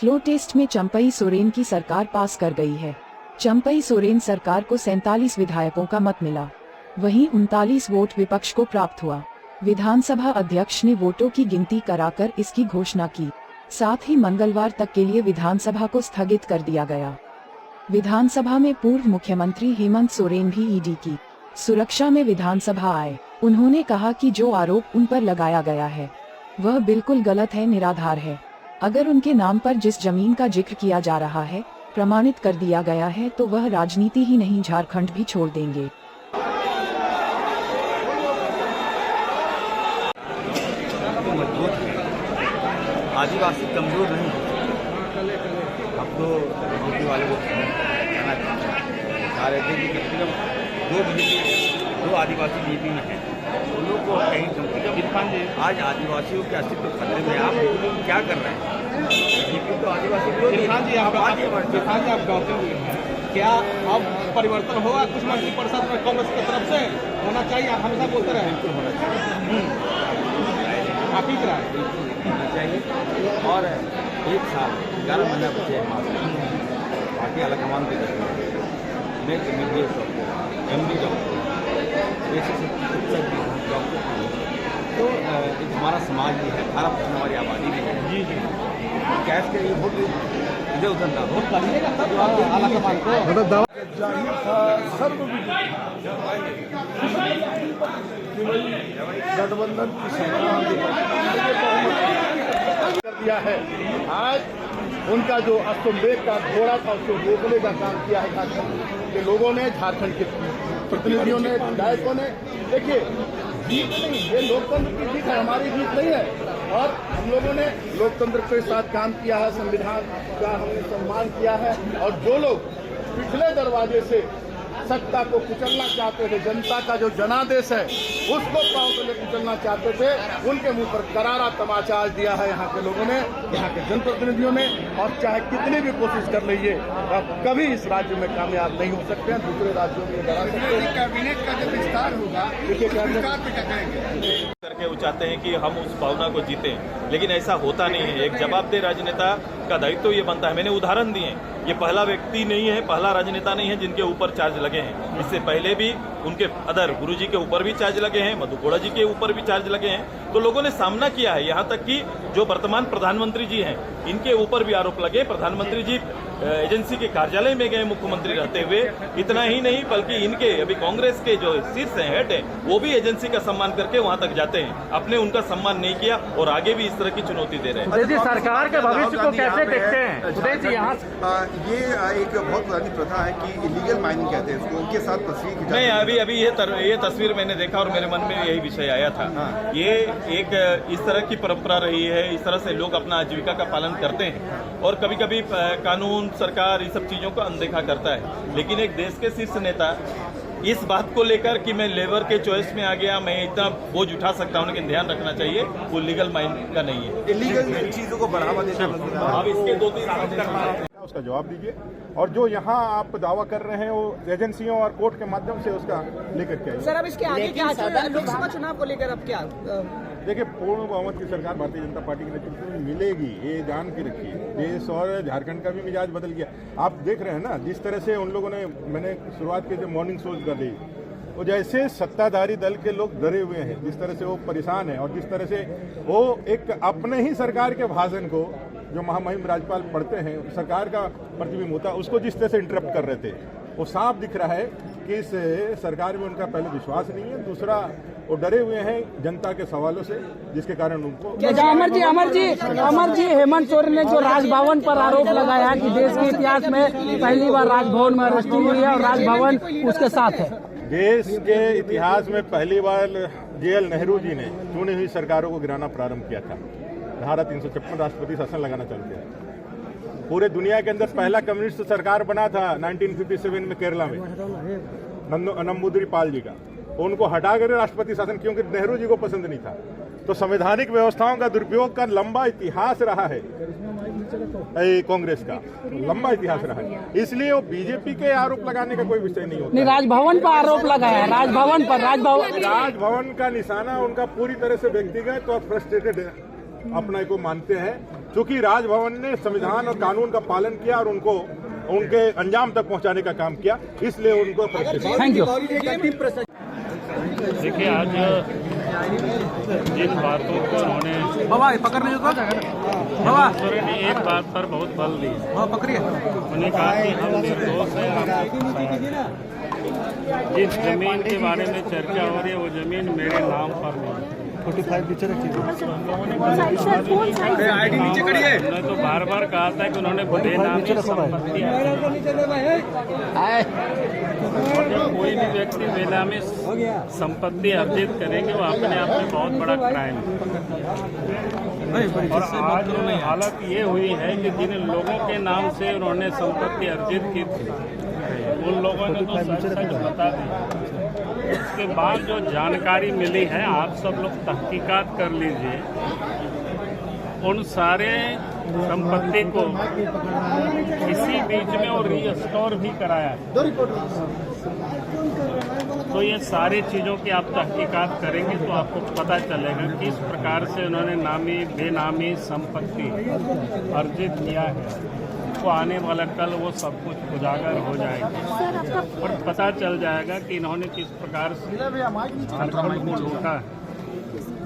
Floor test में चंपई सोरेन की सरकार पास कर गई है। चंपई सोरेन सरकार को 47 विधायकों का मत मिला, वहीं 39 वोट विपक्ष को प्राप्त हुआ। विधानसभा अध्यक्ष ने वोटों की गिनती कराकर इसकी घोषणा की। साथ ही मंगलवार तक के लिए विधानसभा को स्थगित कर दिया गया। विधानसभा में पूर्व मुख्यमंत्री हेमंत सोरेन भी ईडी की सुरक्षा में विधानसभा आए। उन्होंने कहा कि जो आरोप उन पर लगाया गया है वह बिल्कुल गलत है, निराधार है। अगर उनके नाम पर जिस जमीन का जिक्र किया जा रहा है प्रमाणित कर दिया गया है तो वह राजनीति ही नहीं, झारखंड भी छोड़ देंगे। आदिवासी कमजोर नहीं, अब तो यूपी वाले को आ रहे थे कि कम से कम 2 आदिवासी बीजेपी में हैं, उन लोग को कहीं आज आदिवासियों के अस्तित्व खतरे में। आप क्या कर रहे हैं? बीजेपी तो आदिवासी आप गाँव क्या अब परिवर्तन होगा? कुछ मंत्रिपरिषद में कांग्रेस की तरफ से होना चाहिए, आप हमेशा बोलते रहे। बिल्कुल होना चाहिए, आप ही कराए होना चाहिए। और 1 साल 11 महीना बचे बाकी अलग कमान के मैं MD डॉक्टर तो एक हमारा समाज भी है, 18% हमारी आबादी भी है। जी जी, कैश के लिए वोट इधर उधर ना हो। गठबंधन की सरकार कर दिया है। आज उनका जो अश्वमेध का घोड़ा था उसको रोकने का काम किया है झारखंड के लोगों ने, झारखंड के प्रतिनिधियों ने, विधायकों ने। देखिए, जीत नहीं, ये लोकतंत्र की जीत है, हमारी जीत नहीं है। और हम लोगों ने लोकतंत्र के साथ काम किया है, संविधान का हमने सम्मान किया है। और जो लोग पिछले दरवाजे से सत्ता को कुचलना चाहते थे, जनता का जो जनादेश है उसको पांव तले कुचलना चाहते थे, उनके मुंह पर करारा तमाचा आज दिया है यहाँ के लोगों ने, यहाँ के जनप्रतिनिधियों ने। और चाहे कितनी भी कोशिश कर लीजिए, आप कभी इस राज्य में कामयाब नहीं हो सकते हैं। दूसरे राज्यों में डरा सकते हैं। कैबिनेट का जब विस्तार होगा, देखिए करके वो चाहते हैं कि हम उस भावना को जीतें, लेकिन ऐसा होता नहीं है। एक जवाबदेह राजनेता का दायित्व तो ये बनता है। मैंने उदाहरण दिए, ये पहला व्यक्ति नहीं है, पहला राजनेता नहीं है जिनके ऊपर चार्ज लगे हैं। इससे पहले भी उनके अदर गुरुजी के ऊपर भी चार्ज लगे हैं, मधु कोड़ा जी के ऊपर भी चार्ज लगे हैं। तो लोगों ने सामना किया है, यहाँ तक कि जो वर्तमान प्रधानमंत्री जी हैं इनके ऊपर भी आरोप लगे। प्रधानमंत्री जी एजेंसी के कार्यालय में गए मुख्यमंत्री रहते हुए। इतना ही नहीं बल्कि इनके अभी कांग्रेस के जो शीर्ष हेड हैं वो भी एजेंसी का सम्मान करके वहां तक जाते हैं। आपने उनका सम्मान नहीं किया और आगे भी इस तरह की चुनौती दे रहे हैं। सरकार के भविष्य को कैसे देखते हैं? ये एक बहुत पुरानी प्रथा है कि इलीगल माइनिंग कहते हैं उसको, उनके साथ तस्वीर खिंचाई। नहीं, अभी ये तस्वीर मैंने देखा और मेरे मन में यही विषय आया था। ये एक इस तरह की परंपरा रही है, इस तरह से लोग अपना आजीविका का पालन करते हैं और कभी कभी कानून, सरकार इस सब चीजों को अनदेखा करता है। लेकिन एक देश के शीर्ष नेता इस बात को लेकर कि मैं लेबर के चॉइस में आ गया, मैं इतना बोझ उठा सकता हूं, लेकिन ध्यान रखना चाहिए वो लीगल माइंड का नहीं है। इलीगल चीजों को बढ़ावा देना अब इसके 2-3 उसका जवाब दीजिए। और जो यहाँ आप दावा कर रहे हैं वो एजेंसियों और कोर्ट के माध्यम से उसका लेकर के आइए। सर, अब इसके आगे क्या लोकसभा चुनाव को लेकर अब क्या? देखिए, पूर्ण बहुमत की सरकार भारतीय जनता पार्टी के नेतृत्व में मिलेगी, ये जान के रखिए। देश और झारखंड का भी मिजाज बदल गया। आप देख रहे हैं ना, जिस तरह से उन लोगों ने, मैंने शुरुआत की जो मॉर्निंग शोज कर दी, वो जैसे सत्ताधारी दल के लोग डरे हुए हैं, जिस तरह से वो परेशान है और जिस तरह से वो एक अपने ही सरकार के भाषण को जो महामहिम राज्यपाल पढ़ते हैं, सरकार का प्रतिबिंब होता है, उसको जिस तरह से इंटरप्ट कर रहे थे, वो साफ दिख रहा है कि इस सरकार में उनका पहले विश्वास नहीं है, दूसरा वो डरे हुए हैं जनता के सवालों से, जिसके कारण उनको। अमर जी हेमंत सोरेन ने जो राजभवन पर आरोप लगाया कि देश के इतिहास में पहली बार राजभवन में अरेस्टिंग हुई है और राजभवन उसके साथ है। देश के इतिहास में पहली बार JL नेहरू जी ने चुनी हुई सरकारों को गिराना प्रारंभ किया था। धारा 356 राष्ट्रपति शासन लगाना चालू किया। पूरे दुनिया के अंदर पहला कम्युनिस्ट सरकार बना था 1957 में केरला में, नंबूदिरी पाल जी का। उनको हटा कर राष्ट्रपति शासन, क्योंकि नेहरू जी को पसंद नहीं था। तो संवैधानिक व्यवस्थाओं का दुरुपयोग का लंबा इतिहास रहा है कांग्रेस का, लंबा इतिहास रहा है। इसलिए वो बीजेपी के आरोप लगाने का कोई विषय नहीं होता। नहीं, राजभवन पर आरोप लगाया है, राजभवन का निशाना उनका पूरी तरह से व्यक्तिगत और फ्रस्ट्रेटेड अपने को मानते हैं, क्योंकि राजभवन ने संविधान और कानून का पालन किया और उनको उनके अंजाम तक पहुंचाने का काम किया, इसलिए उनको थैंक यू। देखिए, आज जिन बातों को उन्होंने सोरेन ने एक बात पर बहुत बल दी, उन्होंने कहा कि हम निर्दोष हैं। जिस जमीन के बारे में चर्चा हो रही है वो जमीन मेरे नाम पर नहीं। 45 नीचे रखिए। उन्होंने तो बार बार कहा था कि उन्होंने बेनामी संपत्ति, और जब कोई भी व्यक्ति बेनामी संपत्ति अर्जित करेंगे वो अपने आप में बहुत बड़ा क्राइम है। और आज हालत ये हुई है कि जिन लोगों के नाम से उन्होंने संपत्ति अर्जित की थी उन लोगों ने तो सच सच बता दी। उसके बाद जो जानकारी मिली है, आप सब लोग तहकीकात कर लीजिए, उन सारे संपत्ति को इसी बीच में और रीस्टोर भी कराया। तो ये सारी चीज़ों की आप तहकीकात करेंगे तो आपको पता चलेगा किस प्रकार से उन्होंने नामी बेनामी संपत्ति अर्जित किया है। तो आने वाला कल वो सब कुछ उजागर हो जाएगा और पता चल जाएगा कि इन्होंने किस प्रकार से झारखंड को लूटा है।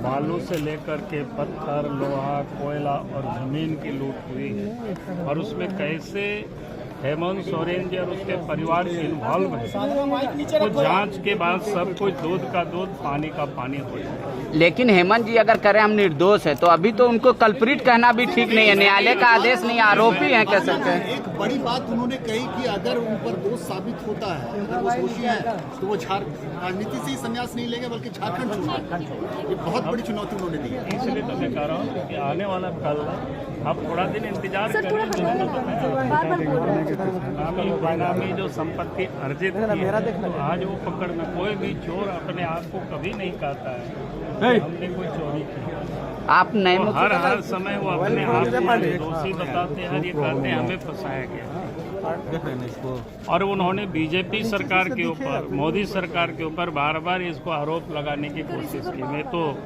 बालू से लेकर के पत्थर, लोहा, कोयला और जमीन की लूट हुई है, और उसमें कैसे हेमंत सोरेन जी और उसके परिवार के इन्वॉल्व है, तो जांच के बाद सब कुछ दूध का दूध, पानी का पानी हो जाए। लेकिन हेमंत जी अगर करें हम निर्दोष है तो अभी तो उनको कल्प्रिट कहना भी ठीक नहीं है। न्यायालय का आदेश नहीं, आरोपी हैं कह सकते हैं। एक बड़ी बात उन्होंने कही कि अगर उन पर दोष साबित होता है, अगर वो दोषी है तो वो राजनीति से ही संन्यास नहीं लेंगे बल्कि झारखंड छोड़ेंगे। ये बहुत बड़ी चुनौती उन्होंने दी है। इसलिए तो मैं कह रहा हूँ कि आने वाला कल आप थोड़ा दिन इंतजार करें। बेनामी जो संपत्ति अर्जित की है, तो आज वो पकड़ में कोई भी चोर अपने आप को कभी नहीं कहता है हमने कोई चोरी की। आप नए हर समय वो अपने आप को दोषी बताते हैं, ये कहते हैं हमें फंसाया गया। और उन्होंने बीजेपी सरकार के ऊपर, मोदी सरकार के ऊपर बार बार इसको आरोप लगाने की कोशिश की। मैं तो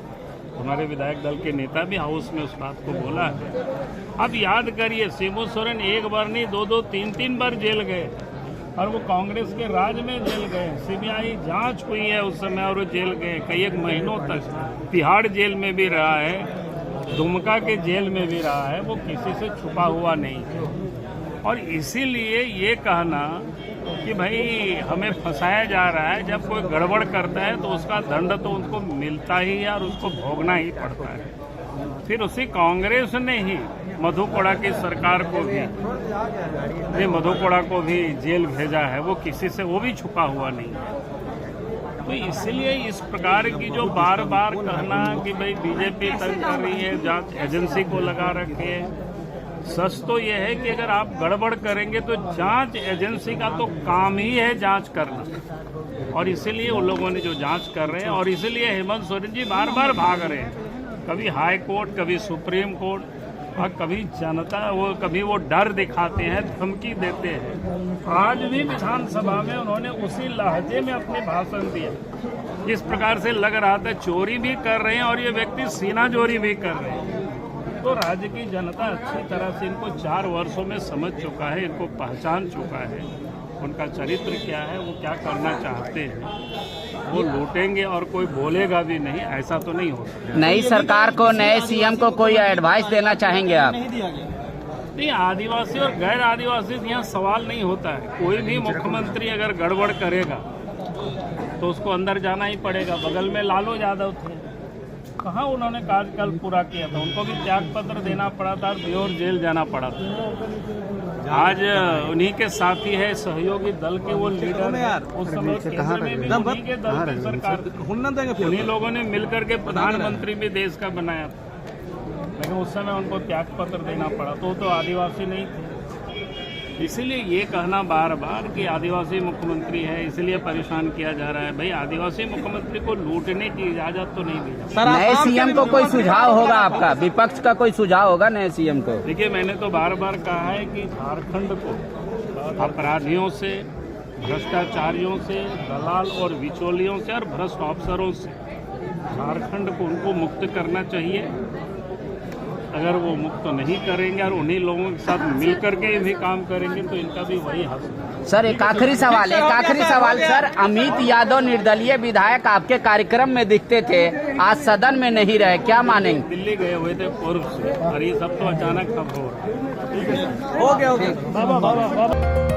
हमारे विधायक दल के नेता भी हाउस में उस बात को बोला है। अब याद करिए, शिबू सोरेन एक बार नहीं 2-2, 3-3 बार जेल गए, और वो कांग्रेस के राज में जेल गए। सीबीआई जांच हुई है उस समय और वो जेल गए कई एक महीनों तक। तिहाड़ जेल में भी रहा है, दुमका के जेल में भी रहा है, वो किसी से छुपा हुआ नहीं। और इसीलिए ये कहना कि भाई हमें फंसाया जा रहा है, जब कोई गड़बड़ करता है तो उसका दंड तो उनको मिलता ही है और उसको भोगना ही पड़ता है। फिर उसी कांग्रेस ने ही मधु कोड़ा की सरकार को भी, मधु कोड़ा को भी जेल भेजा है, वो किसी से वो भी छुपा हुआ नहीं है। तो इसलिए इस प्रकार की जो बार बार कहना कि भाई बीजेपी तंग कर रही है, जांच एजेंसी को लगा रखे है, सच तो यह है कि अगर आप गड़बड़ करेंगे तो जांच एजेंसी का तो काम ही है जांच करना, और इसीलिए उन लोगों ने जो जांच कर रहे हैं, और इसीलिए हेमंत सोरेन जी बार बार भाग रहे हैं, कभी हाई कोर्ट, कभी सुप्रीम कोर्ट, और कभी जनता कभी वो डर दिखाते हैं, धमकी देते हैं। आज भी विधानसभा में उन्होंने उसी लहजे में अपने भाषण दिया, जिस प्रकार से लग रहा था चोरी भी कर रहे हैं और ये व्यक्ति सीना चोरी भी कर रहे हैं। तो राज्य की जनता अच्छी तरह से इनको 4 वर्षों में समझ चुका है, इनको पहचान चुका है, उनका चरित्र क्या है, वो क्या करना चाहते हैं। वो लूटेंगे और कोई बोलेगा भी नहीं, ऐसा तो नहीं हो सकता। नई सरकार को, नए सीएम को कोई एडवाइस देना चाहेंगे आप? नहीं, आदिवासी और गैर आदिवासी यहाँ सवाल नहीं होता है। कोई भी मुख्यमंत्री अगर गड़बड़ करेगा तो उसको अंदर जाना ही पड़ेगा। बगल में लालू यादव थे, कहाँ उन्होंने कार्यकाल पूरा किया था, उनको भी त्याग पत्र देना पड़ा था, बेओर जेल जाना पड़ा था। आज उन्हीं के साथी है सहयोगी दल के वो लीडर, उस समय केंद्र में भी उन्हीं के दल की सरकार, उन्हीं लोगों ने मिलकर के प्रधानमंत्री भी देश का बनाया था, लेकिन उस समय उनको त्याग पत्र देना पड़ा। तो आदिवासी नहीं थे। इसीलिए ये कहना बार बार कि आदिवासी मुख्यमंत्री है इसलिए परेशान किया जा रहा है, भाई आदिवासी मुख्यमंत्री को लूटने की इजाजत तो नहीं दी। नए सीएम को कोई सुझाव होगा आपका? विपक्ष का कोई सुझाव होगा नए सीएम को? देखिए, मैंने तो बार बार कहा है कि झारखंड को अपराधियों से, भ्रष्टाचारियों से, दलाल और बिचौलियों से और भ्रष्ट अफसरों से झारखंड को उनको मुक्त करना चाहिए। अगर वो मुक्त नहीं करेंगे और उन्हीं लोगों के साथ मिल करके भी काम करेंगे तो इनका भी वही हक है। सर एक आखिरी सवाल सर, अमित यादव निर्दलीय विधायक आपके कार्यक्रम में दिखते थे, आज सदन में नहीं रहे, क्या मानेंगे? दिल्ली गए हुए थे पूर्व से और ये सब तो अचानक अब हो रहा है। हो गया